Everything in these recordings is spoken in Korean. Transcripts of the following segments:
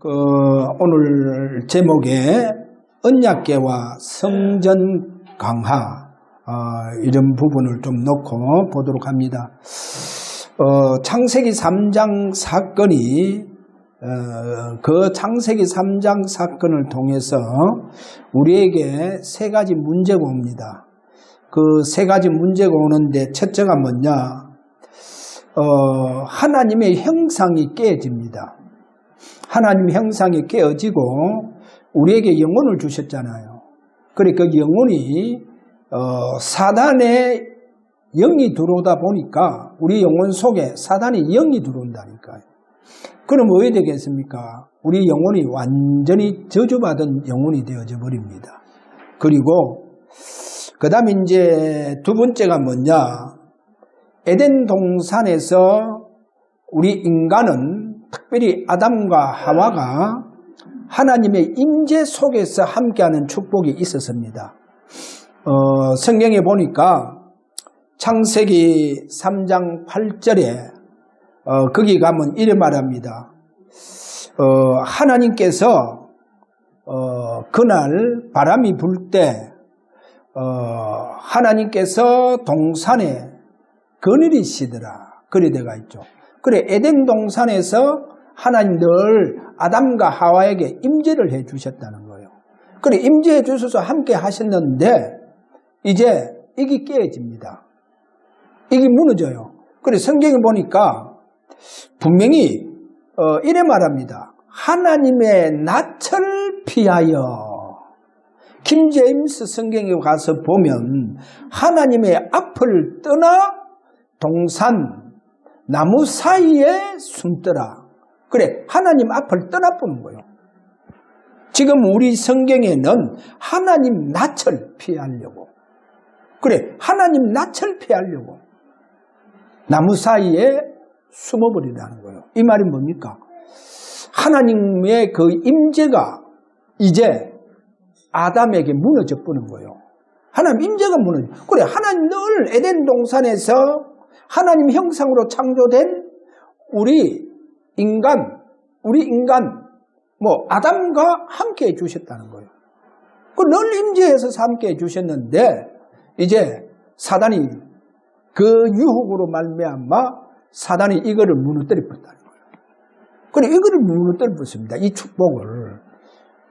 오늘 제목에 언약궤와 성전 강화 이런 부분을 좀 놓고 보도록 합니다. 창세기 3장 사건이 그 창세기 3장 사건을 통해서 우리에게 세 가지 문제가 옵니다. 그 세 가지 문제가 오는데 첫째가 뭐냐? 하나님의 형상이 깨집니다. 하나님의 형상이 깨어지고 우리에게 영혼을 주셨잖아요. 그래 그 영혼이 사단의 영이 들어오다 보니까 우리 영혼 속에 사단의 영이 들어온다니까요. 그럼 왜 되겠습니까? 우리 영혼이 완전히 저주받은 영혼이 되어져 버립니다. 그리고 그 다음에 이제 두 번째가 뭐냐? 에덴 동산에서 우리 인간은 특별히 아담과 하와가 하나님의 임재 속에서 함께하는 축복이 있었습니다. 성경에 보니까 창세기 3장 8절에 거기 가면 이래 말합니다. 하나님께서 그날 바람이 불 때 하나님께서 동산에 거느리시더라. 그래 되가 있죠. 그래 에덴 동산에서 하나님 늘 아담과 하와에게 임재를 해 주셨다는 거예요. 그래 임재해 주셔서 함께 하셨는데 이제 이게 깨집니다. 이게 무너져요. 그래 성경에 보니까 분명히 이래 말합니다. 하나님의 낯을 피하여. 킹 제임스 성경에 가서 보면 하나님의 앞을 떠나 동산 나무 사이에 숨더라. 그래 하나님 앞을 떠나보는 거예요. 지금 우리 성경에는 하나님 낯을 피하려고, 그래 하나님 낯을 피하려고 나무 사이에 숨어버리라는 거예요. 이 말이 뭡니까? 하나님의 그 임재가 이제 아담에게 무너져 버린 거예요. 하나님 임재가 무너져. 그래 하나님 늘 에덴 동산에서 하나님 형상으로 창조된 우리 인간 아담과 함께 해주셨다는 거예요. 늘 임재해서 함께 해주셨는데 이제 사단이 그 유혹으로 말미암아 사단이 이거를 무너뜨려 버렸다는 거예요. 그래 이거를 무너뜨려 버렸습니다. 이 축복을.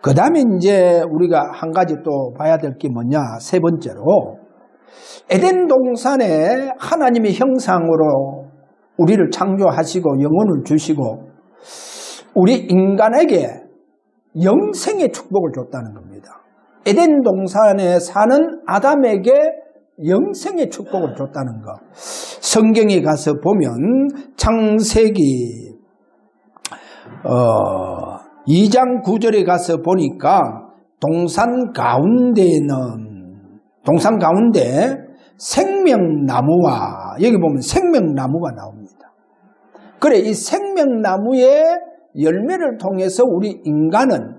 그 다음에 이제 우리가 한 가지 또 봐야 될 게 뭐냐? 세 번째로 에덴 동산에 하나님의 형상으로 우리를 창조하시고 영혼을 주시고 우리 인간에게 영생의 축복을 줬다는 겁니다. 에덴 동산에 사는 아담에게 영생의 축복을 줬다는 것. 성경에 가서 보면 창세기 2장 9절에 가서 보니까 동산 가운데 생명나무와, 여기 보면 생명나무가 나옵니다. 그래 이 생명나무의 열매를 통해서 우리 인간은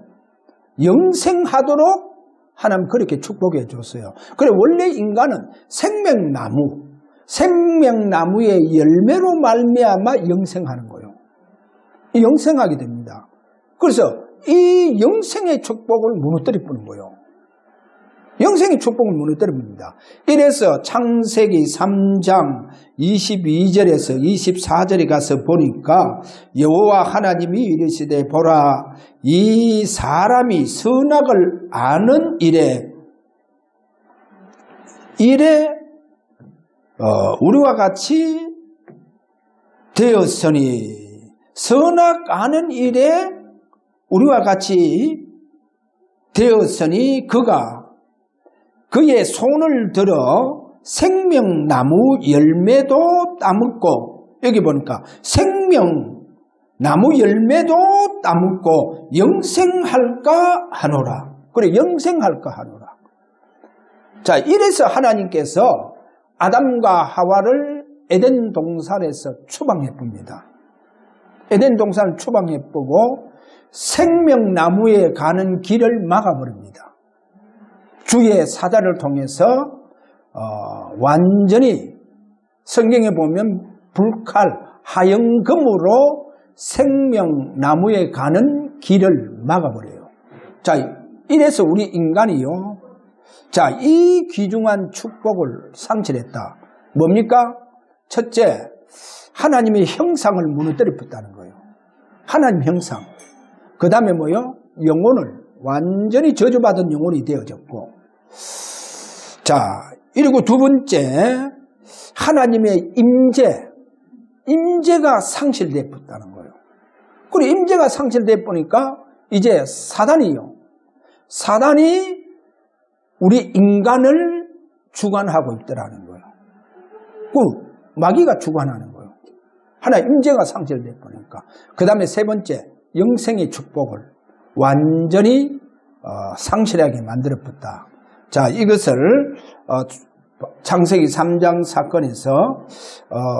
영생하도록 하나님 그렇게 축복해 줬어요. 그래 원래 인간은 생명나무의 열매로 말미암아 영생하는 거예요. 영생하게 됩니다. 그래서 이 영생의 축복을 무너뜨려 버린 거예요. 영생의 축복을 무너뜨려 버립니다. 이래서 창세기 3장 22절에서 24절에 가서 보니까 여호와 하나님이 이르시되 보라 이 사람이 선악을 아는 일에 우리와 같이 되었으니 선악 아는 일에 우리와 같이 되었으니 그가 그의 손을 들어 생명나무 열매도 따먹고, 여기 보니까 생명나무 열매도 따먹고 영생할까 하노라. 그래 영생할까 하노라. 자 이래서 하나님께서 아담과 하와를 에덴 동산에서 추방해 봅니다. 에덴 동산을 추방해 보고 생명나무에 가는 길을 막아버립니다. 주의 사자를 통해서 완전히 성경에 보면 불칼, 하영금으로 생명나무에 가는 길을 막아버려요. 자, 이래서 우리 인간이요. 자, 이 귀중한 축복을 상실했다. 뭡니까? 첫째, 하나님의 형상을 무너뜨렸다는 거예요. 하나님 형상. 그 다음에 뭐요? 영혼을 완전히 저주받은 영혼이 되어졌고, 자, 그리고 두 번째, 하나님의 임재가 상실되었다는 거예요. 그리고 임재가 상실되어 보니까 이제 사단이 우리 인간을 주관하고 있더라는 거예요. 그 마귀가 주관하는 거예요. 하나 임재가 상실되어 보니까. 그 다음에 세 번째, 영생의 축복을 완전히 상실하게 만들어버렸다. 자, 이것을 창세기 3장 사건에서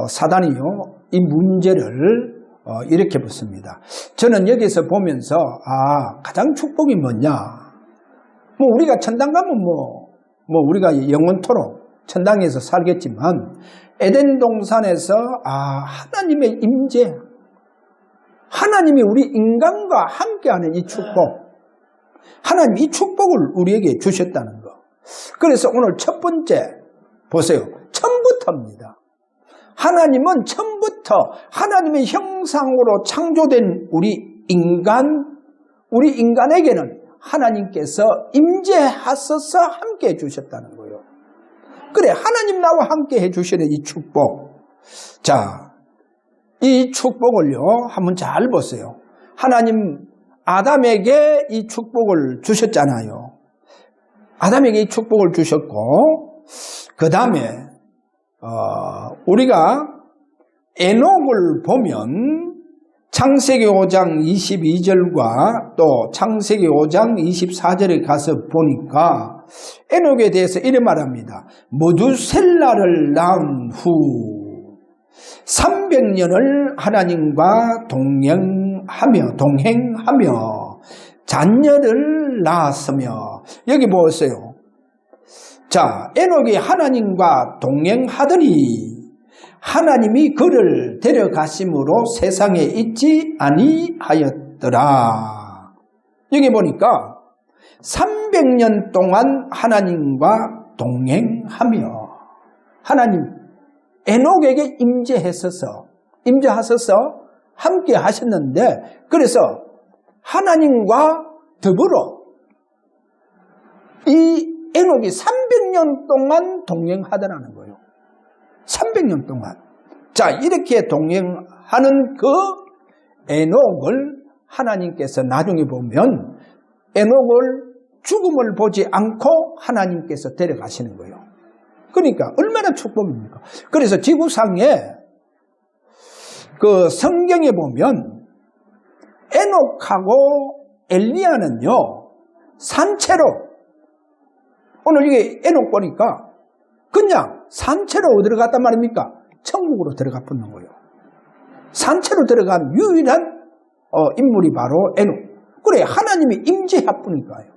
사단이요, 이 문제를 이렇게 묻습니다. 저는 여기서 보면서 가장 축복이 뭐냐? 뭐 우리가 천당 가면 뭐 우리가 영원토록 천당에서 살겠지만 에덴 동산에서 하나님의 임재, 하나님이 우리 인간과 함께하는 이 축복, 하나님 이 축복을 우리에게 주셨다는 거. 그래서 오늘 첫 번째 보세요. 처음부터입니다. 하나님은 처음부터 하나님의 형상으로 창조된 우리 인간에게는 하나님께서 임재하셔서 함께 해주셨다는 거예요. 그래, 하나님 나와 함께 해주시는 이 축복. 자, 이 축복을요, 한번 잘 보세요. 하나님 아담에게 이 축복을 주셨잖아요. 아담에게 이 축복을 주셨고, 그 다음에 우리가 에녹을 보면 창세기 5장 22절과 또 창세기 5장 24절에 가서 보니까 에녹에 대해서 이래 말합니다. 모두셀라를 낳은 후 300년을 하나님과 동행하며 자녀를 낳았으며, 여기 보세요. 자, 에녹이 하나님과 동행하더니 하나님이 그를 데려가심으로 세상에 있지 아니하였더라. 여기 보니까 300년 동안 하나님과 동행하며 하나님 에녹에게 임재하셔서 함께 하셨는데, 그래서 하나님과 더불어 이 에녹이 300년 동안 동행하더라는 거예요. 300년 동안. 자, 이렇게 동행하는 그 에녹을 하나님께서 나중에 보면 에녹을 죽음을 보지 않고 하나님께서 데려가시는 거예요. 그러니까 얼마나 축복입니까? 그래서 지구상에 그 성경에 보면 에녹하고 엘리야는요, 산채로, 오늘 이게 에녹 보니까 그냥 산채로 어디로 갔단 말입니까? 천국으로 들어가 붙는 거예요. 산채로 들어간 유일한 인물이 바로 에녹. 그래, 하나님이 임재하쁘니까요.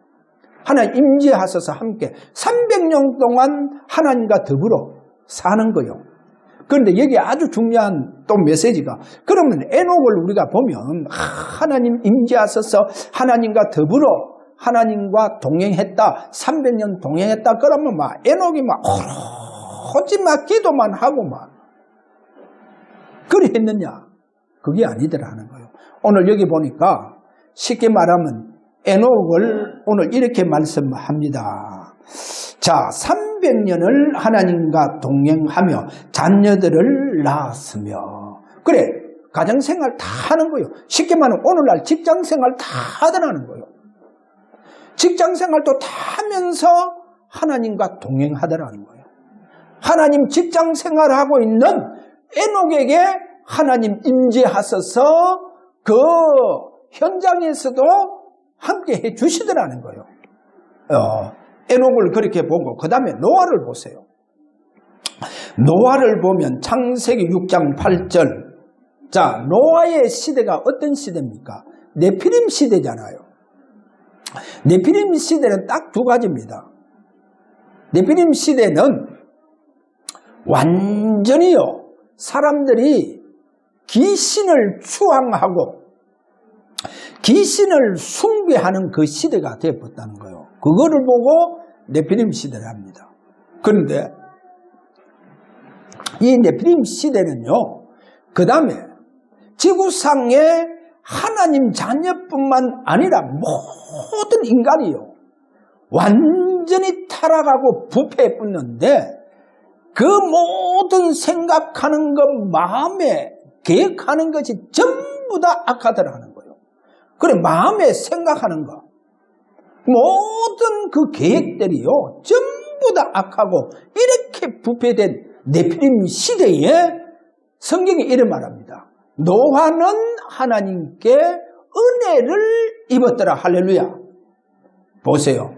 하나님 임재하셔서 함께 300년 동안 하나님과 더불어 사는 거예요. 그런데 여기 아주 중요한 또 메시지가, 그러면 에녹을 우리가 보면 하나님 임재하셔서 하나님과 더불어 하나님과 동행했다, 300년 동행했다, 그러면 막 에녹이 막 오로지 막 기도만 하고 막 그리 했느냐? 그게 아니더라는 거예요. 오늘 여기 보니까 쉽게 말하면 에녹을 오늘 이렇게 말씀합니다. 자, 300년을 하나님과 동행하며 자녀들을 낳았으며, 그래, 가정생활 다 하는 거예요. 쉽게 말하면 오늘날 직장생활 다 하더라는 거예요. 직장생활도 다 하면서 하나님과 동행하더라는 거예요. 하나님 직장생활하고 있는 에녹에게 하나님 임재하셔서 그 현장에서도 함께 해 주시더라는 거예요. 에녹을 그렇게 보고, 그 다음에 노아를 보세요. 노아를 보면 창세기 6장 8절. 자, 노아의 시대가 어떤 시대입니까? 네피림 시대잖아요. 네피림 시대는 딱 두 가지입니다. 네피림 시대는 완전히요, 사람들이 귀신을 추앙하고 귀신을 숭배하는 그 시대가 되어버렸다는 거예요. 그거를 보고 네피림 시대를 합니다. 그런데 이 네피림 시대는요, 그 다음에 지구상에 하나님 자녀뿐만 아니라 모든 인간이요, 완전히 타락하고 부패에 붙는데 그 모든 생각하는 것, 마음에 계획하는 것이 전부 다 악하더라는 거예요. 그래, 마음에 생각하는 것, 모든 그 계획들이요, 전부 다 악하고 이렇게 부패된 네피림 시대에 성경이 이런 말합니다. 노아는 하나님께 은혜를 입었더라. 할렐루야. 보세요.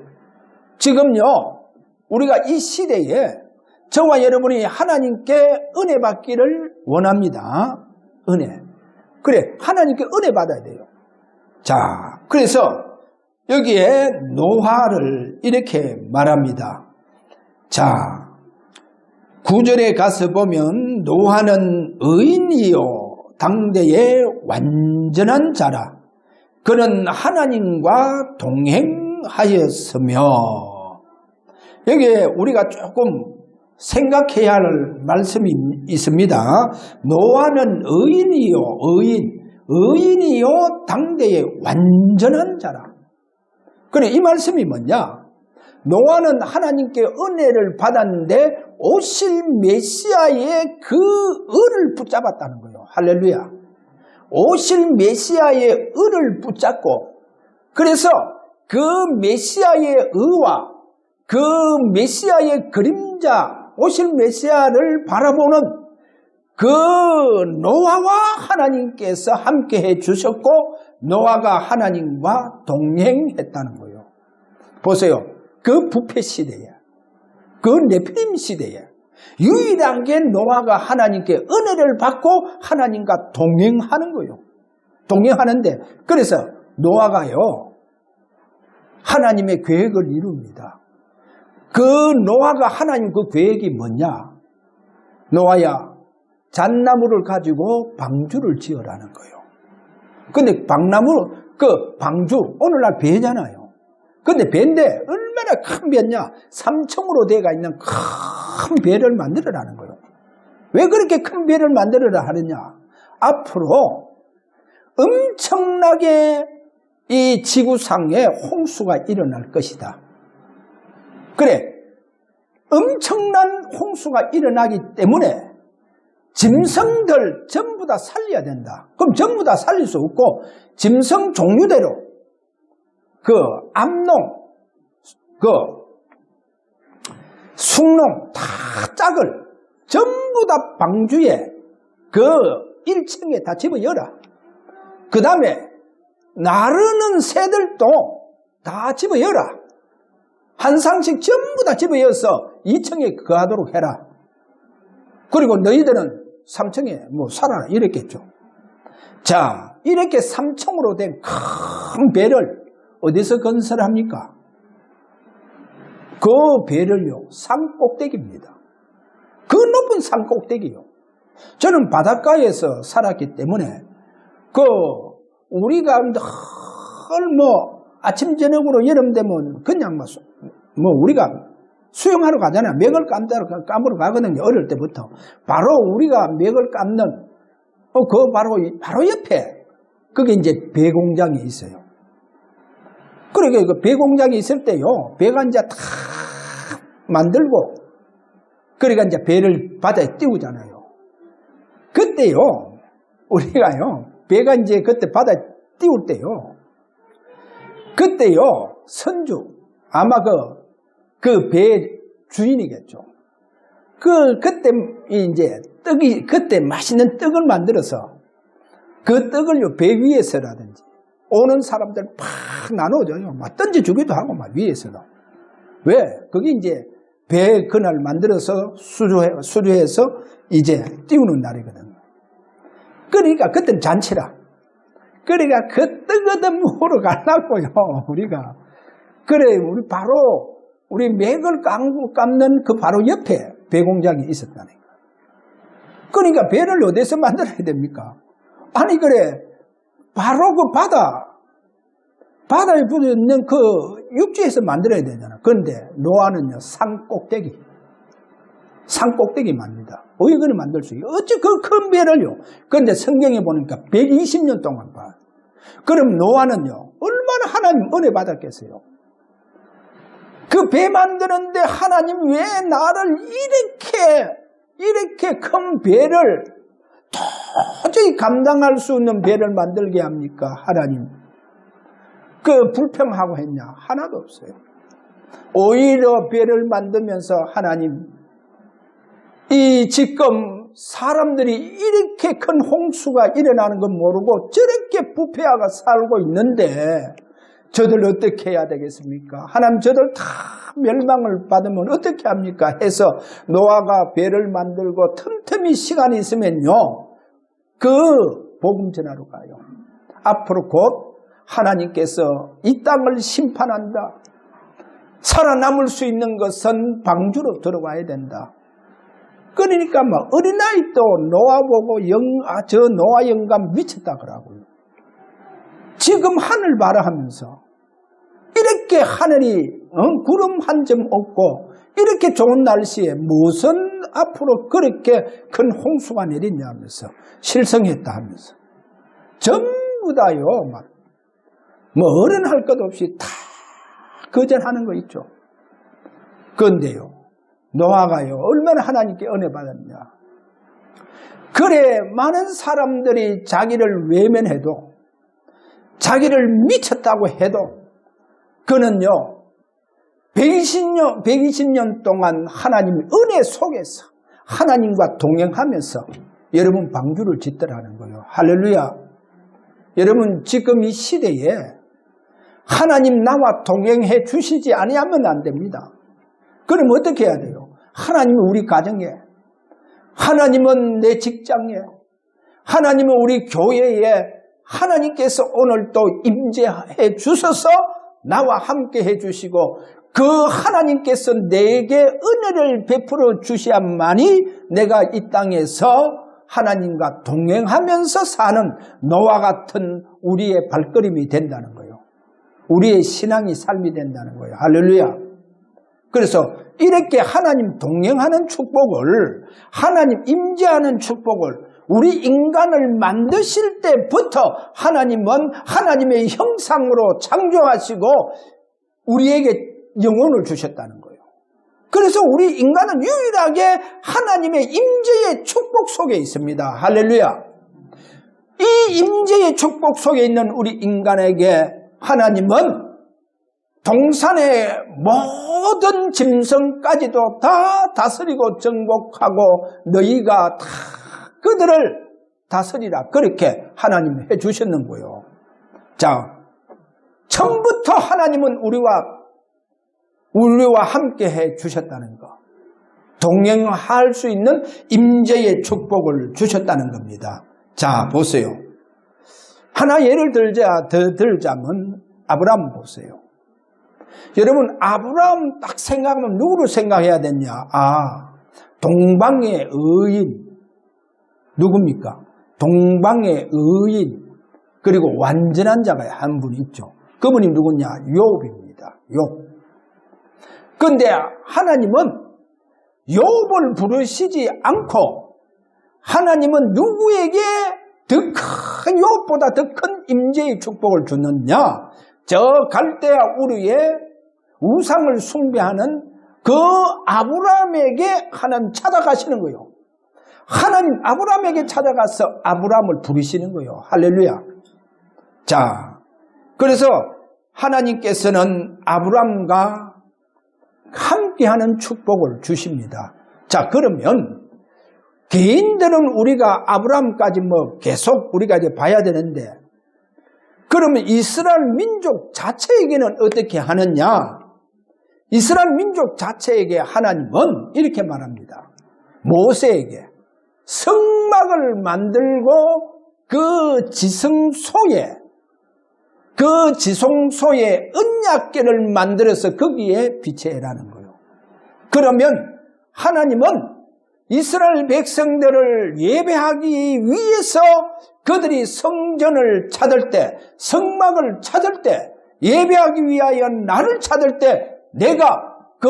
지금요, 우리가 이 시대에 저와 여러분이 하나님께 은혜 받기를 원합니다. 은혜. 그래, 하나님께 은혜 받아야 돼요. 자, 그래서 여기에 노아를 이렇게 말합니다. 자, 9절에 가서 보면 노아는 의인이요 당대의 완전한 자라. 그는 하나님과 동행하였으며. 여기에 우리가 조금 생각해야 할 말씀이 있습니다. 노아는 의인이요 당대의 완전한 자라. 그래, 이 말씀이 뭐냐? 노아는 하나님께 은혜를 받았는데 오실 메시아의 그 의를 붙잡았다는 거예요. 할렐루야. 오실 메시아의 의를 붙잡고, 그래서 그 메시아의 의와 그 메시아의 그림자, 오실 메시아를 바라보는 그 노아와 하나님께서 함께 해 주셨고 노아가 하나님과 동행했다는 거예요. 보세요. 그 부패 시대에, 그 네피림 시대에 유일하게 노아가 하나님께 은혜를 받고 하나님과 동행하는 거예요. 동행하는데, 그래서 노아가요, 하나님의 계획을 이룹니다. 그 노아가 하나님 그 계획이 뭐냐? 노아야, 잣나무를 가지고 방주를 지으라는 거예요. 근데 그 방주, 오늘날 배잖아요. 근데 배인데 얼마나 큰 배냐? 3층으로 되어가 있는 큰 배를 만들어라는 거예요. 왜 그렇게 큰 배를 만들어라 하느냐? 앞으로 엄청나게 이 지구상에 홍수가 일어날 것이다. 그래, 엄청난 홍수가 일어나기 때문에 짐승들 전부 다 살려야 된다. 그럼 전부 다 살릴 수 없고 짐승 종류대로 그 암농, 그 숭농 다 짝을 전부 다 방주에 그 1층에 다 집어여라. 그 다음에 나르는 새들도 다 집어여라. 한 상씩 전부 다 집어여서 2층에 거하도록 해라. 그리고 너희들은 3층에 뭐 살아라 이랬겠죠. 자, 이렇게 3층으로 된 큰 배를 어디서 건설합니까? 그 배를요, 산 꼭대기입니다. 그 높은 산 꼭대기요. 저는 바닷가에서 살았기 때문에 우리가 아침 저녁으로 여름 되면 그냥 우리가 수영하러 가잖아요. 맥을 감으러 가거든요. 어릴 때부터. 바로 우리가 맥을 감는 그 바로 옆에 그게 이제 배 공장이 있어요. 그러니까 그 배 공장이 있을 때요, 배가 이제 다 만들고, 그러니까 이제 배를 바다에 띄우잖아요. 그때요, 우리가요, 배가 이제 그때 바다에 띄울 그때요, 선주, 아마 그 배 주인이겠죠. 그때 이제 그때 맛있는 떡을 만들어서 그 떡을요, 배 위에서라든지 오는 사람들 팍 나눠줘요. 막 던져주기도 하고, 막 위에서도. 왜? 그게 이제 배 그날 만들어서 수주해서 이제 띄우는 날이거든요. 그러니까 그때는 잔치라. 그러니까 그 떡얻어 먹으러 가려고요, 우리가. 그래, 우리 맥을 감는 그 바로 옆에 배 공장이 있었다니까. 그러니까 배를 어디서 만들어야 됩니까? 아니 그래 바로 그 바다에 붙어있는 그 육지에서 만들어야 되잖아. 그런데 노아는요 산 꼭대기 맙니다. 어이거를 만들 수 있어요. 어찌 그 큰 배를요. 그런데 성경에 보니까 120년 동안 봐. 그럼 노아는요 얼마나 하나님 은혜 받았겠어요. 그 배 만드는데 하나님 왜 나를 이렇게 큰 배를 도저히 감당할 수 없는 배를 만들게 합니까? 하나님. 그 불평하고 했냐? 하나도 없어요. 오히려 배를 만들면서 하나님 이 지금 사람들이 이렇게 큰 홍수가 일어나는 건 모르고 저렇게 부패하가 살고 있는데 저들 어떻게 해야 되겠습니까? 하나님 저들 다 멸망을 받으면 어떻게 합니까? 해서 노아가 배를 만들고 틈틈이 시간이 있으면요 그 복음 전하러 가요. 앞으로 곧 하나님께서 이 땅을 심판한다. 살아남을 수 있는 것은 방주로 들어와야 된다. 그러니까 막 어린아이도 노아 보고 저 노아 영감 미쳤다 그러고요. 지금 하늘 봐라 하면서 이렇게 하늘이 구름 한 점 없고 이렇게 좋은 날씨에 무슨 앞으로 그렇게 큰 홍수가 내리냐 하면서 실성했다 하면서 전부 다요 막 뭐 어른할 것 없이 다 거절하는 거 있죠. 그런데요 노아가요 얼마나 하나님께 은혜 받았냐. 그래 많은 사람들이 자기를 외면해도 자기를 미쳤다고 해도 그는요 120년 동안 하나님의 은혜 속에서 하나님과 동행하면서 여러분 방주를 짓더라는 거예요. 할렐루야. 여러분 지금 이 시대에 하나님 나와 동행해 주시지 아니하면 안 됩니다. 그럼 어떻게 해야 돼요? 하나님은 우리 가정에, 하나님은 내 직장에, 하나님은 우리 교회에 하나님께서 오늘 또 임재해 주셔서 나와 함께 해 주시고 그 하나님께서 내게 은혜를 베풀어 주셔야만이 내가 이 땅에서 하나님과 동행하면서 사는 노아 같은 우리의 발걸음이 된다는 거예요. 우리의 신앙이 삶이 된다는 거예요. 할렐루야. 그래서 이렇게 하나님 동행하는 축복을, 하나님 임재하는 축복을 우리 인간을 만드실 때부터 하나님은 하나님의 형상으로 창조하시고 우리에게 영혼을 주셨다는 거예요. 그래서 우리 인간은 유일하게 하나님의 임재의 축복 속에 있습니다. 할렐루야. 이 임재의 축복 속에 있는 우리 인간에게 하나님은 동산의 모든 짐승까지도 다 다스리고 정복하고 너희가 다 그들을 다스리라 그렇게 하나님이 해주셨는 거예요. 자, 처음부터 하나님은 우리와 함께 해주셨다는 거. 동행할 수 있는 임재의 축복을 주셨다는 겁니다. 자, 보세요. 하나 예를 들자면 아브라함 보세요. 여러분 아브라함 딱 생각하면 누구를 생각해야 되냐? 동방의 의인. 누굽니까? 동방의 의인. 그리고 완전한 자가 한 분 있죠. 그분이 누구냐? 욥입니다. 욥. 그런데 하나님은 욥을 부르시지 않고 하나님은 누구에게 더 큰 욥보다 더 큰 임재의 축복을 주느냐? 저 갈대아 우르의 우상을 숭배하는 그 아브라함에게 하나님 찾아가시는 거예요. 하나님 아브라함에게 찾아가서 아브라함을 부르시는 거예요. 할렐루야. 자, 그래서 하나님께서는 아브라함과 함께하는 축복을 주십니다. 자, 그러면 개인들은 우리가 아브라함까지 계속 우리가 이제 봐야 되는데, 그러면 이스라엘 민족 자체에게는 어떻게 하느냐? 이스라엘 민족 자체에게 하나님은 이렇게 말합니다. 모세에게 성막을 만들고 그 지성소에 언약궤를 만들어서 거기에 비치해라는 거예요. 그러면 하나님은 이스라엘 백성들을 예배하기 위해서 그들이 성전을 찾을 때, 성막을 찾을 때, 예배하기 위하여 나를 찾을 때 내가 그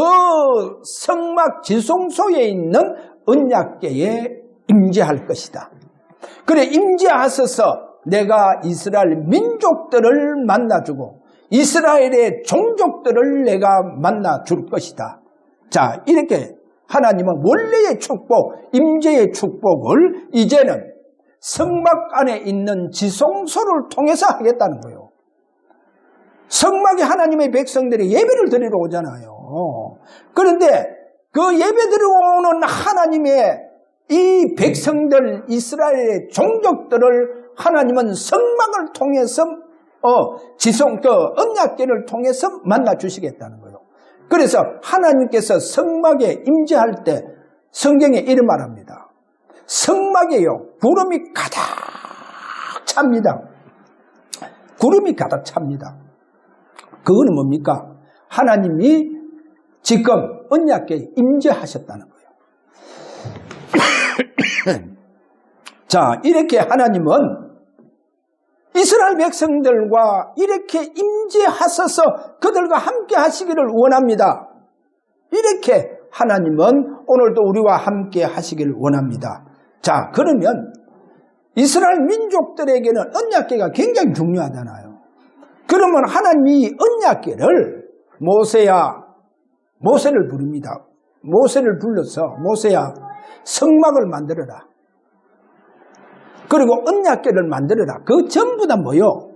성막 지성소에 있는 언약궤에 임재할 것이다. 그래 임재하셔서 내가 이스라엘 민족들을 만나주고 이스라엘의 종족들을 내가 만나줄 것이다. 자, 이렇게 하나님은 원래의 축복, 임재의 축복을 이제는 성막 안에 있는 지성소를 통해서 하겠다는 거예요. 성막에 하나님의 백성들이 예배를 드리러 오잖아요. 그런데 그 예배 드리러 오는 하나님의 이 백성들, 이스라엘의 종족들을 하나님은 성막을 통해서 언약궤를 통해서 만나 주시겠다는 거예요. 그래서 하나님께서 성막에 임재할 때 성경에 이런 말합니다. 성막에요 구름이 가득 찹니다. 구름이 가득 찹니다. 그거는 뭡니까? 하나님이 지금 언약궤에 임재하셨다는 거예요. 자, 이렇게 하나님은 이스라엘 백성들과 이렇게 임재하셔서 그들과 함께 하시기를 원합니다. 이렇게 하나님은 오늘도 우리와 함께 하시기를 원합니다. 자, 그러면 이스라엘 민족들에게는 언약궤가 굉장히 중요하잖아요. 그러면 하나님이 언약궤를 모세를 부릅니다. 모세를 불러서 모세야 성막을 만들어라. 그리고 언약궤를 만들어라. 그 전부 다 뭐요?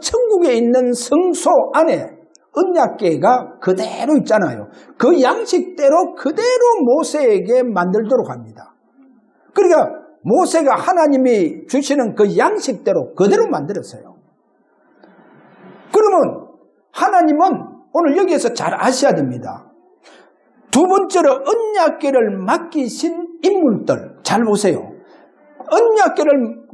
천국에 있는 성소 안에 언약궤가 그대로 있잖아요. 그 양식대로 그대로 모세에게 만들도록 합니다. 그러니까 모세가 하나님이 주시는 그 양식대로 그대로 만들었어요. 그러면 하나님은 오늘 여기에서 잘 아셔야 됩니다. 두 번째로 언약궤를 맡기신 인물들 잘 보세요. 언약궤를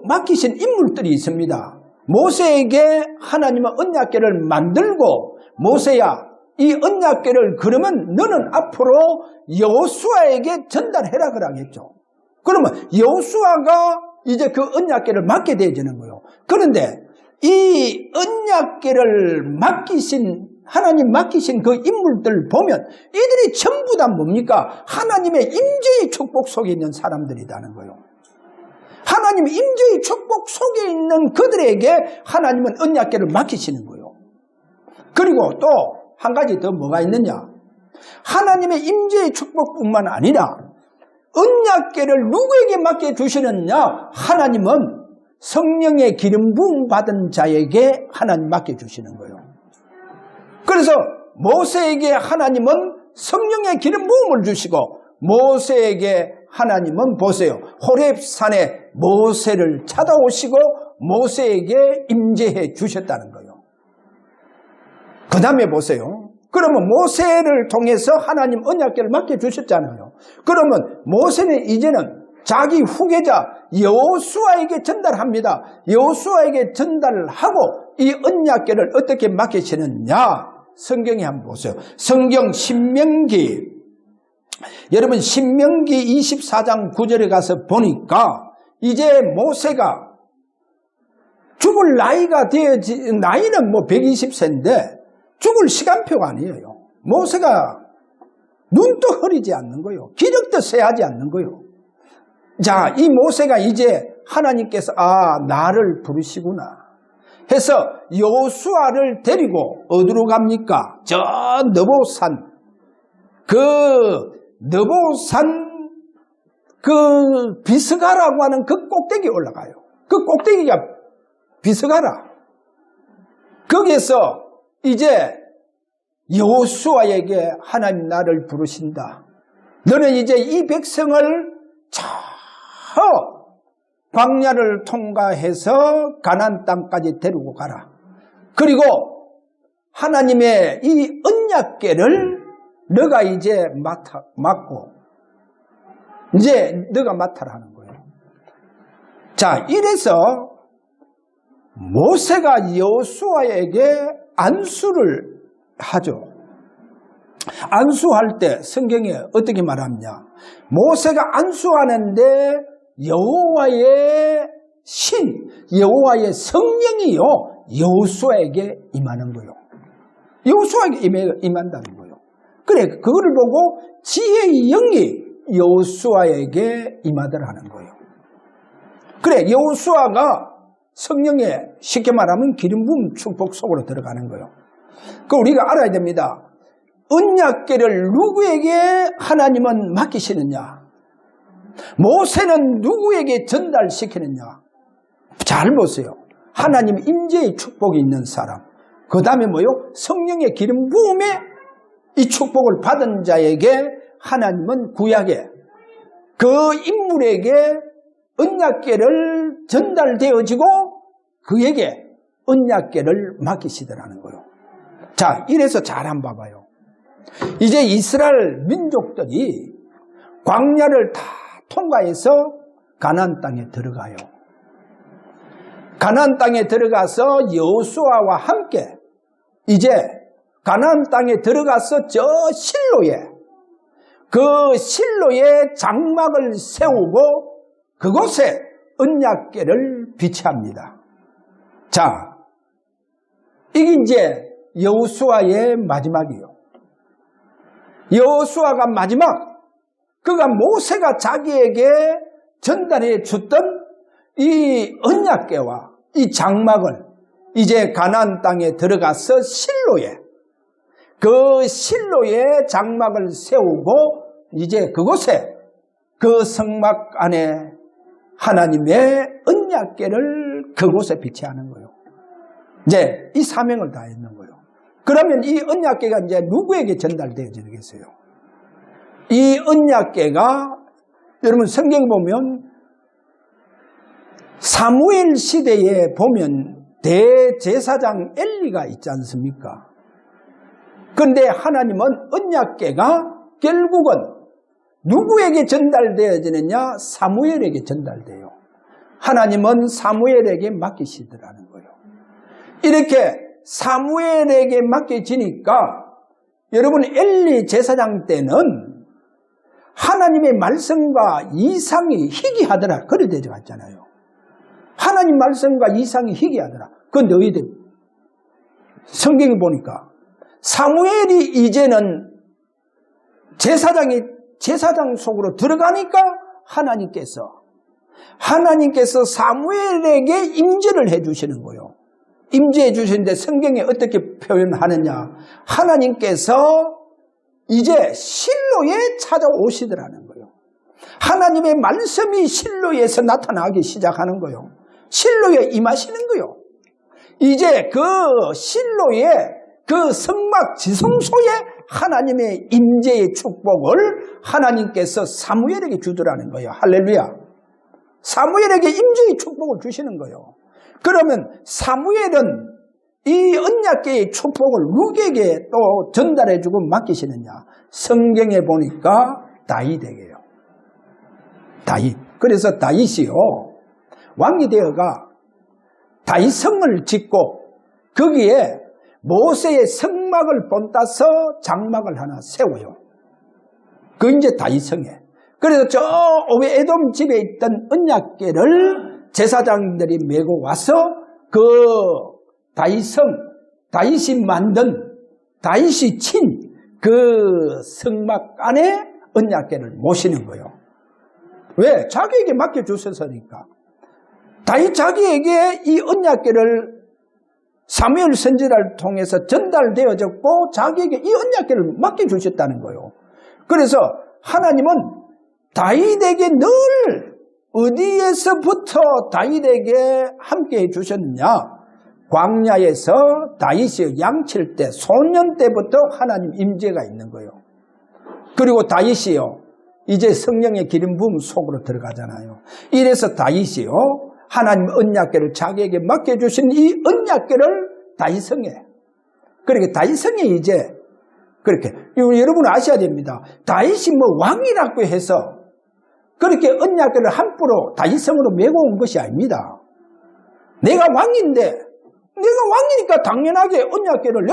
맡기신 인물들이 있습니다. 모세에게 하나님은 언약궤를 만들고 모세야 이 언약궤를 그러면 너는 앞으로 여호수아에게 전달해라 그러겠죠. 그러면 여호수아가 이제 그 언약궤를 맡게 되어지는 거예요. 그런데 이 언약궤를 하나님 맡기신 그 인물들 보면 이들이 전부 다 뭡니까? 하나님의 임재의 축복 속에 있는 사람들이라는 거예요. 하나님의 임재의 축복 속에 있는 그들에게 하나님은 언약궤를 맡기시는 거예요. 그리고 또 한 가지 더 뭐가 있느냐? 하나님의 임재의 축복뿐만 아니라 언약궤를 누구에게 맡겨주시느냐? 하나님은 성령의 기름 부음 받은 자에게 하나님 맡겨주시는 거예요. 그래서 모세에게 하나님은 성령의 기름 부음을 주시고 모세에게 하나님은 보세요. 호렙산에 모세를 찾아오시고 모세에게 임재해 주셨다는 거예요. 그 다음에 보세요. 그러면 모세를 통해서 하나님 언약궤를 맡겨주셨잖아요. 그러면 모세는 이제는 자기 후계자 여호수아에게 전달합니다. 여호수아에게 전달하고 이 언약궤를 어떻게 맡기시느냐? 성경에 한번 보세요. 성경 신명기, 여러분 신명기 24장 9절에 가서 보니까 이제 모세가 죽을 나이가 나이는 뭐 120세인데 죽을 시간표가 아니에요. 모세가 눈도 흐리지 않는 거예요. 기력도 쇠하지 않는 거예요. 자, 이 모세가 이제 하나님께서 나를 부르시구나 해서 여호수아를 데리고 어디로 갑니까? 저 느보산, 비스가라고 하는 그 꼭대기에 올라가요. 그 꼭대기가 비스가라. 거기에서 이제 여호수아에게 하나님 나를 부르신다. 너는 이제 이 백성을 저 광야를 통과해서 가나안 땅까지 데리고 가라. 그리고 하나님의 이 언약궤를 너가 이제 맡고 이제 너가 맡아라 하는 거예요. 자, 이래서 모세가 여호수아에게 안수를 하죠. 안수할 때 성경에 어떻게 말하느냐? 모세가 안수하는데 여호와의 신, 여호와의 성령이요 여호수아에게 임하는 거요. 여호수아에게 임한다는 거요. 그래, 그거를 보고 지혜의 영이 여호수아에게 임하더라는 거예요. 그래, 여호수아가 성령의 쉽게 말하면 기름 부음 축복 속으로 들어가는 거예요. 그 우리가 알아야 됩니다. 언약궤를 누구에게 하나님은 맡기시느냐? 모세는 누구에게 전달시키느냐? 잘 보세요. 하나님 임재의 축복이 있는 사람. 그 다음에 뭐요? 성령의 기름 부음에 이 축복을 받은 자에게 하나님은 구약에 그 인물에게 언약궤를 전달되어지고 그에게 언약궤를 맡기시더라는 거예요. 자, 이래서 잘 한번 봐봐요. 이제 이스라엘 민족들이 광야를 다 통과해서 가나안 땅에 들어가요. 가나안 땅에 들어가서 여호수아와 함께 이제 가나안 땅에 들어가서 저 실로에 그 실로에 장막을 세우고 그곳에 언약궤를 비치합니다. 자, 이게 이제 여호수아의 마지막이요. 여호수아가 마지막, 그가 모세가 자기에게 전달해 줬던 이 언약궤와 이 장막을 이제 가나안 땅에 들어가서 실로에 그 실로에 장막을 세우고 이제 그곳에 그 성막 안에 하나님의 언약궤를 그곳에 비치하는 거예요. 이제 이 사명을 다했는 거예요. 그러면 이 언약궤가 이제 누구에게 전달되어지겠어요? 이 언약궤가 여러분 성경 보면 사무엘 시대에 보면 대제사장 엘리가 있지 않습니까? 그런데 하나님은 언약궤가 결국은 누구에게 전달되어지느냐? 사무엘에게 전달돼요. 하나님은 사무엘에게 맡기시더라는 거예요. 이렇게 사무엘에게 맡겨지니까 여러분 엘리 제사장 때는 하나님의 말씀과 이상이 희귀하더라. 그래 되어갔잖아요. 하나님 말씀과 이상이 희귀하더라. 그런데 너희들 성경에 보니까 사무엘이 이제는 제사장 속으로 들어가니까 하나님께서 사무엘에게 임재를 해주시는 거예요. 임재해 주시는데 성경에 어떻게 표현하느냐? 하나님께서 이제 실로에 찾아오시더라는 거예요. 하나님의 말씀이 실로에서 나타나기 시작하는 거예요. 실로에 임하시는 거예요. 이제 그 실로에 그 성막 지성소에 하나님의 임재의 축복을 하나님께서 사무엘에게 주더라는 거예요. 할렐루야. 사무엘에게 임재의 축복을 주시는 거예요. 그러면 사무엘은 이 언약궤의 축복을 누구에게 또 전달해주고 맡기시느냐? 성경에 보니까 다윗에게요. 다윗. 그래서 다윗이요, 왕이 되어가 다윗성을 짓고 거기에 모세의 성막을 본따서 장막을 하나 세워요. 그 이제 다윗성에. 그래서 저 오베에돔 집에 있던 언약궤를 제사장들이 메고 와서 그 다윗이 만든, 다윗이 친 그 성막 안에 언약궤를 모시는 거예요. 왜? 자기에게 맡겨주셨으니까. 다윗 자기에게 이 언약궤를 사무엘 선지자를 통해서 전달되어졌고 자기에게 이 언약궤를 맡겨주셨다는 거예요. 그래서 하나님은 다윗에게 늘 어디에서부터 다윗에게 함께 해주셨느냐? 광야에서 다윗이 양칠 때, 소년 때부터 하나님 임재가 있는 거예요. 그리고 다윗이요, 이제 성령의 기름 부음 속으로 들어가잖아요. 이래서 다윗이요, 하나님 언약궤를 자기에게 맡겨주신 이 언약궤를 다윗성에, 그렇게 다윗성에 이제 그렇게, 여러분 아셔야 됩니다. 다윗이 뭐 왕이라고 해서 그렇게 언약궤를 함부로 다윗성으로 메고 온 것이 아닙니다. 내가 왕인데 내가 왕이니까 당연하게 언약궤를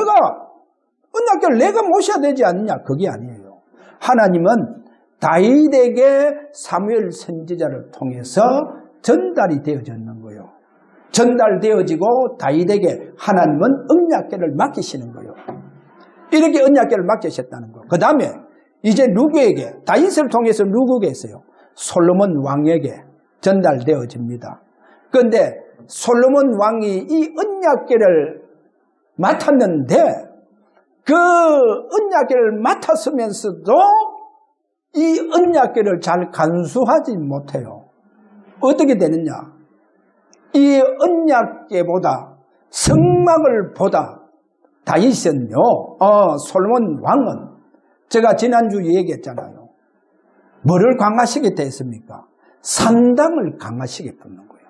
내가 모셔야 되지 않느냐? 그게 아니에요. 하나님은 다윗에게 사무엘 선지자를 통해서 전달이 되어졌는 거예요. 전달되어지고 다윗에게 하나님은 언약궤를 맡기시는 거예요. 이렇게 언약궤를 맡기셨다는 거예요. 그 다음에 이제 누구에게? 다윗을 통해서 누구에게서요? 솔로몬 왕에게 전달되어집니다. 그런데 솔로몬 왕이 이 언약궤를 맡았는데 그 언약궤를 맡았으면서도 이 언약궤를 잘 간수하지 못해요. 어떻게 되느냐? 이 언약궤보다 성막을 보다 다윗은요, 솔로몬 왕은 제가 지난주 얘기했잖아요. 뭐를 강화시키게 했습니까? 산당을 강화시켜 붙는 거예요.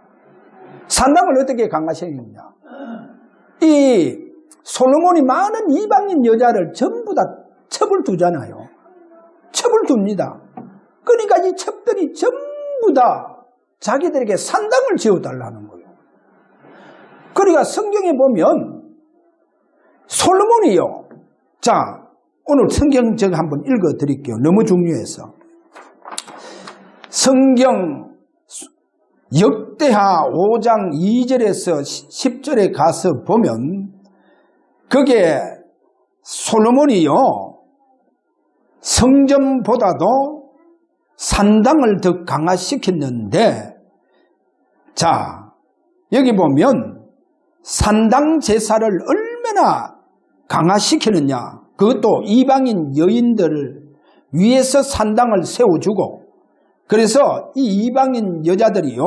산당을 어떻게 강화시키느냐? 이 솔로몬이 많은 이방인 여자를 전부 다 첩을 두잖아요. 첩을 둡니다. 그러니까 이 첩들이 전부 다 자기들에게 산당을 지어달라는 거예요. 그러니까 성경에 보면 솔로몬이요. 자, 오늘 성경 제가 한번 읽어드릴게요. 너무 중요해서. 성경 역대하 5장 2절에서 10절에 가서 보면 그게 솔로몬이요. 성전보다도 산당을 더 강화시켰는데 자, 여기 보면 산당 제사를 얼마나 강화시키느냐. 그것도 이방인 여인들을 위해서 산당을 세워주고 그래서 이 이방인 여자들이요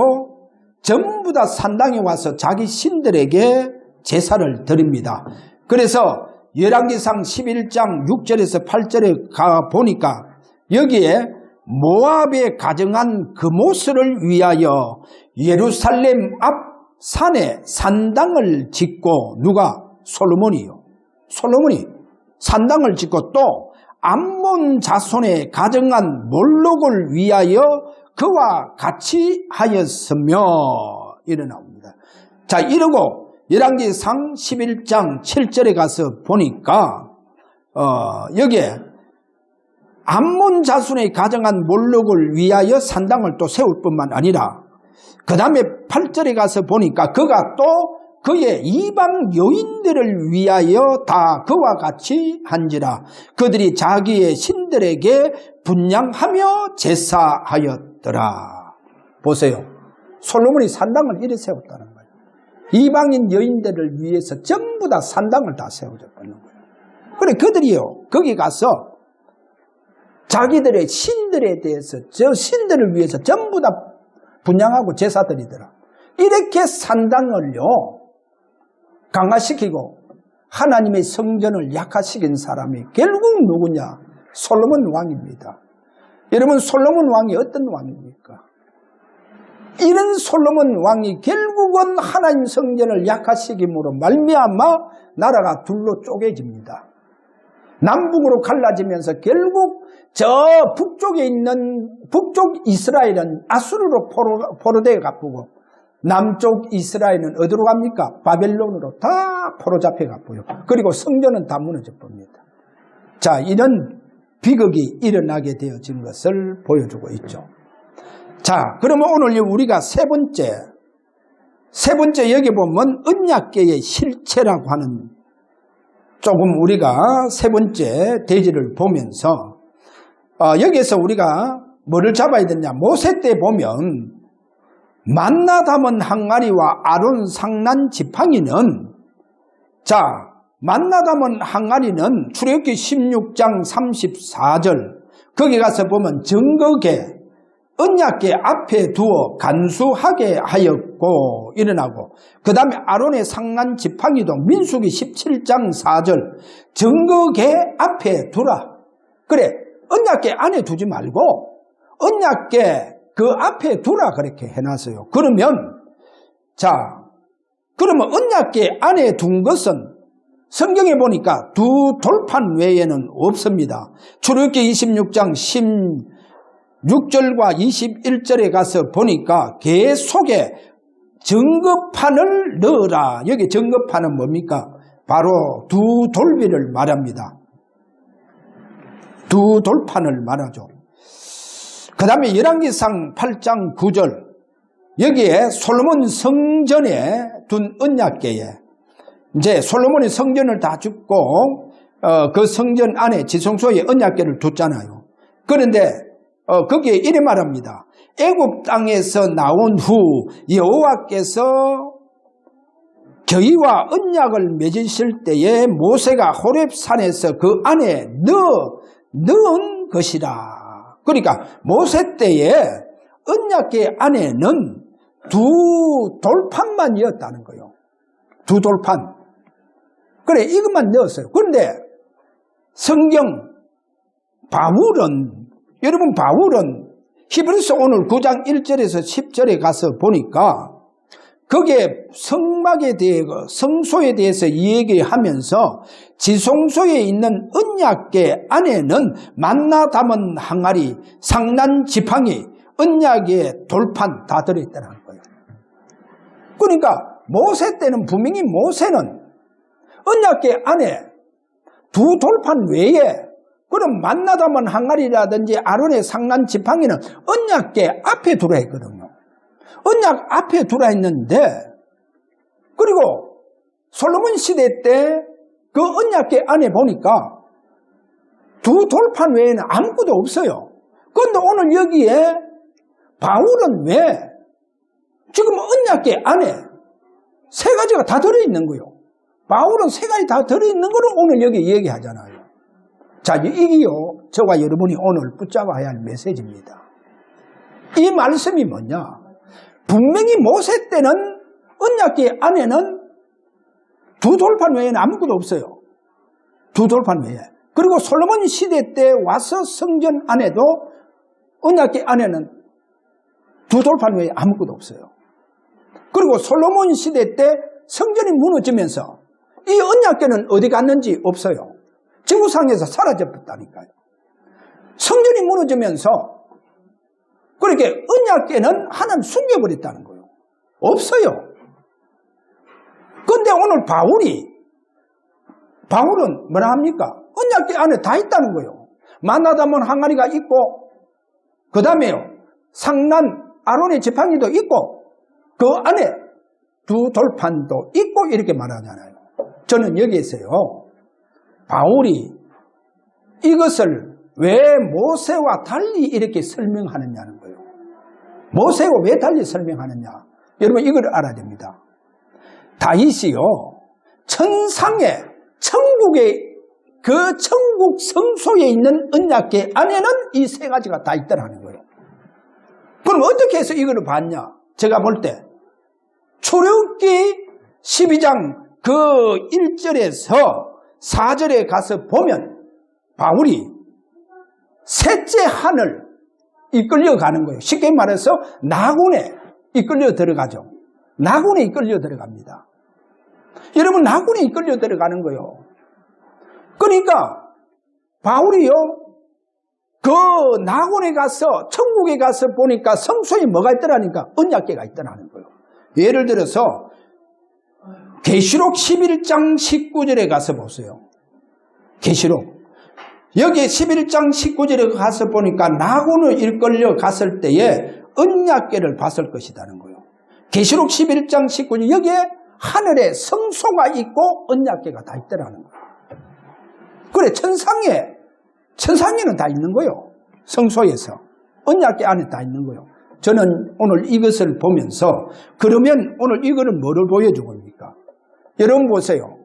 전부 다 산당에 와서 자기 신들에게 제사를 드립니다. 그래서 열왕기상 11장 6절에서 8절에 가보니까 여기에 모압에 가정한 그모스를 위하여 예루살렘 앞 산에 산당을 짓고 누가? 솔로몬이요. 솔로몬이 산당을 짓고 또 암몬 자손에 가정한 몰록을 위하여 그와 같이 하였으며 이래 나옵니다. 자, 이러고 열왕기상 11장 7절에 가서 보니까 여기에 암몬 자손에 가정한 몰록을 위하여 산당을 또 세울 뿐만 아니라 그 다음에 8절에 가서 보니까 그가 또 그의 이방 여인들을 위하여 다 그와 같이 한지라 그들이 자기의 신들에게 분향하며 제사하였더라. 보세요. 솔로몬이 산당을 이리 세웠다는 거예요. 이방인 여인들을 위해서 전부 다 산당을 다 세워줬다는 거예요. 그래 그들이요 거기 가서 자기들의 신들에 대해서 저 신들을 위해서 전부 다 분향하고 제사 드리더라. 이렇게 산당을요 강화시키고 하나님의 성전을 약화시킨 사람이 결국 누구냐? 솔로몬 왕입니다. 여러분 솔로몬 왕이 어떤 왕입니까? 이런 솔로몬 왕이 결국은 하나님 성전을 약화시킴으로 말미암아 나라가 둘로 쪼개집니다. 남북으로 갈라지면서 결국 저 북쪽에 있는 북쪽 이스라엘은 아수르로 포로되어 가쁘고 남쪽 이스라엘은 어디로 갑니까? 바벨론으로 다 포로 잡혀 가고요. 그리고 성전은 다 무너져 봅니다. 자, 이런 비극이 일어나게 되어진 것을 보여주고 있죠. 자, 그러면 오늘 우리가 세 번째 여기 보면 언약궤의 실체라고 하는 조금 우리가 세 번째 대지를 보면서 여기에서 우리가 뭐를 잡아야 되냐? 모세 때 보면 만나 담은 항아리와 아론 상난 지팡이는 자 만나 담은 항아리는 출애굽기 16장 34절 거기 가서 보면 증거궤 언약궤 앞에 두어 간수하게 하였고 일어나고 그 다음에 아론의 상난 지팡이도 민수기 17장 4절 증거궤 앞에 두라. 그래 언약궤 안에 두지 말고 언약궤 그 앞에 두라 그렇게 해놨어요. 그러면 언약궤 안에 둔 것은 성경에 보니까 두 돌판 외에는 없습니다. 출애굽기 26장 16절과 21절에 가서 보니까 궤 속에 증거판을 넣어라. 여기 증거판은 뭡니까? 바로 두 돌비를 말합니다. 두 돌판을 말하죠. 그 다음에 열왕기상 8장 9절 여기에 솔로몬 성전에 둔 언약궤에 이제 솔로몬이 성전을 다 짓고 그 성전 안에 지성소에 언약궤를 뒀잖아요. 그런데 거기에 이래 말합니다. 애굽 땅에서 나온 후 여호와께서 결의와 언약을 맺으실 때에 모세가 호렙산에서 그 안에 넣은 것이라. 그러니까 모세 때에 언약궤 안에는 두 돌판만이었다는 거예요. 두 돌판. 그래 이것만 넣었어요. 그런데 성경 바울은 여러분 바울은 히브리서 오늘 9장 1절에서 10절에 가서 보니까 거기에 성막에 대해 성소에 대해서 이야기하면서 지성소에 있는 언약궤 안에는 만나 담은 항아리, 상난 지팡이, 언약의 돌판 다 들어있다는 거예요. 그러니까 모세 때는 분명히 모세는 언약궤 안에 두 돌판 외에 그럼 만나 담은 항아리라든지 아론의 상난 지팡이는 언약궤 앞에 들어있거든요. 언약 앞에 들어있는데 그리고 솔로몬 시대 때 그 언약궤 안에 보니까 두 돌판 외에는 아무것도 없어요. 그런데 오늘 여기에 바울은 왜 지금 언약궤 안에 세 가지가 다 들어있는 거예요. 바울은 세 가지 다 들어있는 거를 오늘 여기 얘기하잖아요. 자, 이게요 저와 여러분이 오늘 붙잡아야 할 메시지입니다. 이 말씀이 뭐냐? 분명히 모세 때는 언약궤 안에는 두 돌판 외에는 아무것도 없어요. 두 돌판 외에. 그리고 솔로몬 시대 때 와서 성전 안에도 언약궤 안에는 두 돌판 외에 아무것도 없어요. 그리고 솔로몬 시대 때 성전이 무너지면서 이 언약궤는 어디 갔는지 없어요. 지구상에서 사라져버렸다니까요. 성전이 무너지면서 그렇게 언약궤는 하나는 숨겨버렸다는 거예요. 없어요. 그런데 오늘 바울은 뭐라 합니까? 언약궤 안에 다 있다는 거예요. 만나 담은 항아리가 있고 그 다음에요 상난 아론의 지팡이도 있고 그 안에 두 돌판도 있고 이렇게 말하잖아요. 저는 여기에서요 바울이 이것을 왜 모세와 달리 이렇게 설명하느냐는 거예요. 모세와 왜 달리 설명하느냐? 여러분 이걸 알아야 됩니다. 다윗이요 천상에 천국의 그 천국 성소에 있는 언약궤 안에는 이 세 가지가 다 있더라는 거예요. 그럼 어떻게 해서 이걸 봤냐? 제가 볼 때 출애굽기 12장 그 1절에서 4절에 가서 보면 바울이 셋째 하늘 이끌려 가는 거예요. 쉽게 말해서 나군에 이끌려 들어가죠. 나군에 이끌려 들어갑니다. 여러분 나군에 이끌려 들어가는 거예요. 그러니까 바울이요 그 나군에 가서 천국에 가서 보니까 성소에 뭐가 있더라니까 언약궤가 있더라는 거예요. 예를 들어서 계시록 11장 19절에 가서 보세요. 계시록 여기 11장 19절에 가서 보니까 나군을 이끌려 갔을 때에 언약궤를 봤을 것이라는 거예요. 계시록 11장 19절 여기에 하늘에 성소가 있고 언약궤가 다 있더라는 거예요. 그래 천상에는 다 있는 거예요. 성소에서 언약궤 안에 다 있는 거예요. 저는 오늘 이것을 보면서 그러면 오늘 이거는 뭐를 보여주고 있습니까? 여러분 보세요.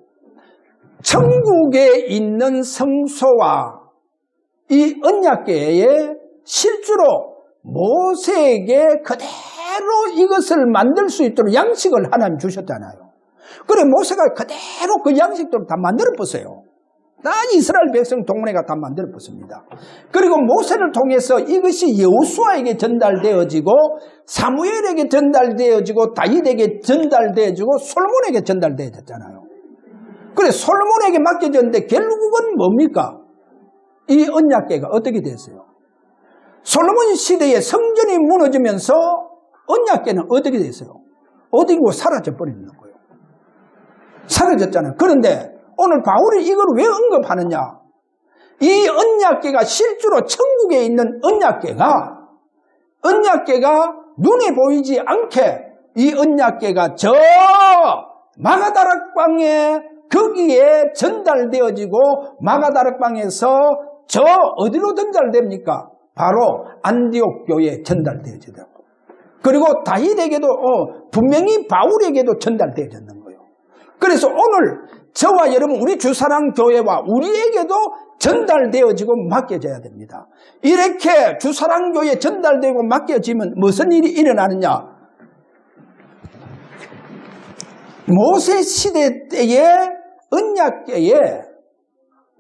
천국에 있는 성소와 이 언약궤에 실제로 모세에게 그대로 이것을 만들 수 있도록 양식을 하나님 주셨잖아요. 그래 모세가 그대로 그 양식대로 다 만들어 봤어요. 다 이스라엘 백성 동문회가 다 만들어 봤습니다. 그리고 모세를 통해서 이것이 여호수아에게 전달되어지고 사무엘에게 전달되어지고 다윗에게 전달되어지고 솔로몬에게 전달되어졌잖아요. 그래 솔로몬에게 맡겨졌는데 결국은 뭡니까? 이 언약궤가 어떻게 됐어요? 솔로몬 시대에 성전이 무너지면서 언약궤는 어떻게 됐어요? 어디고 사라져버리는 거예요. 사라졌잖아요. 그런데 오늘 바울이 이걸 왜 언급하느냐? 이 언약궤가 실제로 천국에 있는 언약궤가 눈에 보이지 않게 이 언약궤가 저 마가다락방에 거기에 전달되어지고 마가다락방에서 저 어디로 전달됩니까? 바로 안디옥 교회에 전달되어지더라고. 그리고 다윗에게도 분명히 바울에게도 전달되어졌는 거예요. 그래서 오늘 저와 여러분 우리 주사랑 교회와 우리에게도 전달되어지고 맡겨져야 됩니다. 이렇게 주사랑 교회에 전달되고 맡겨지면 무슨 일이 일어나느냐? 모세 시대 때의 언약궤에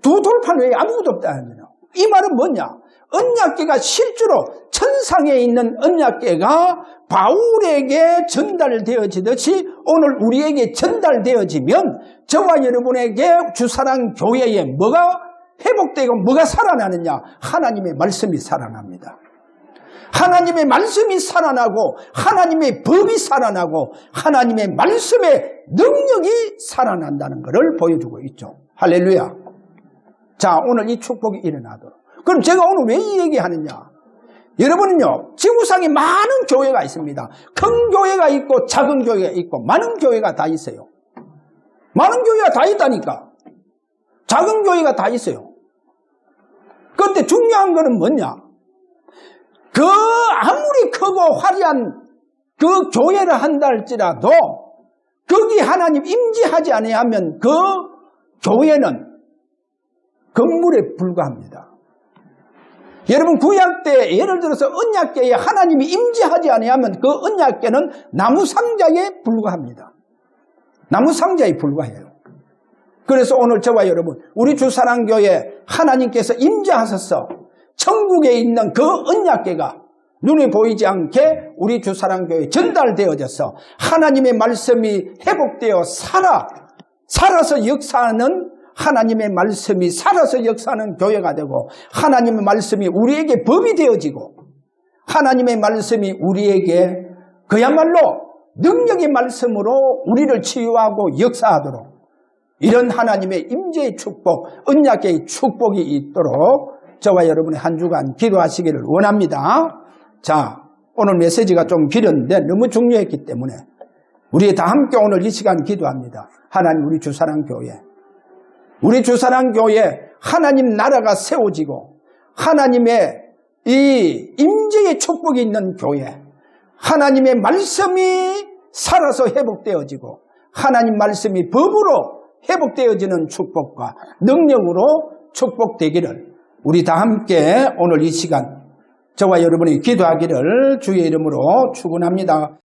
두 돌판 외에 아무것도 없다는 거예요. 이 말은 뭐냐? 언약궤가 실제로 천상에 있는 언약궤가 바울에게 전달되어지듯이 오늘 우리에게 전달되어지면 저와 여러분에게 주사랑 교회에 뭐가 회복되고 뭐가 살아나느냐? 하나님의 말씀이 살아납니다. 하나님의 말씀이 살아나고 하나님의 법이 살아나고 하나님의 말씀의 능력이 살아난다는 것을 보여주고 있죠. 할렐루야. 자, 오늘 이 축복이 일어나도록. 그럼 제가 오늘 왜 이 얘기하느냐? 여러분은요, 지구상에 많은 교회가 있습니다. 큰 교회가 있고 작은 교회가 있고 많은 교회가 다 있어요. 많은 교회가 다 있다니까. 작은 교회가 다 있어요. 그런데 중요한 것은 뭐냐? 그 아무리 크고 화려한 그 교회를 한다 할지라도 거기 하나님 임재하지 아니하면 그 교회는 건물에 불과합니다. 여러분 구약 때 예를 들어서 언약궤에 하나님이 임재하지 아니하면 그 언약궤는 나무 상자에 불과합니다. 나무 상자에 불과해요. 그래서 오늘 저와 여러분 우리 주사랑교회 하나님께서 임재하셔서 천국에 있는 그 언약궤가 눈에 보이지 않게 우리 주사랑교회에 전달되어져서 하나님의 말씀이 회복되어 살아서 역사하는 하나님의 말씀이 살아서 역사하는 교회가 되고 하나님의 말씀이 우리에게 법이 되어지고 하나님의 말씀이 우리에게 그야말로 능력의 말씀으로 우리를 치유하고 역사하도록 이런 하나님의 임재의 축복, 언약의 축복이 있도록 저와 여러분의 한 주간 기도하시기를 원합니다. 자, 오늘 메시지가 좀 길었는데 너무 중요했기 때문에 우리 다 함께 오늘 이 시간 기도합니다. 하나님 우리 주사랑교회, 우리 주사랑교회 하나님 나라가 세워지고 하나님의 이 임재의 축복이 있는 교회, 하나님의 말씀이 살아서 회복되어지고 하나님 말씀이 법으로 회복되어지는 축복과 능력으로 축복되기를 우리 다 함께 오늘 이 시간 저와 여러분이 기도하기를 주의 이름으로 축원합니다.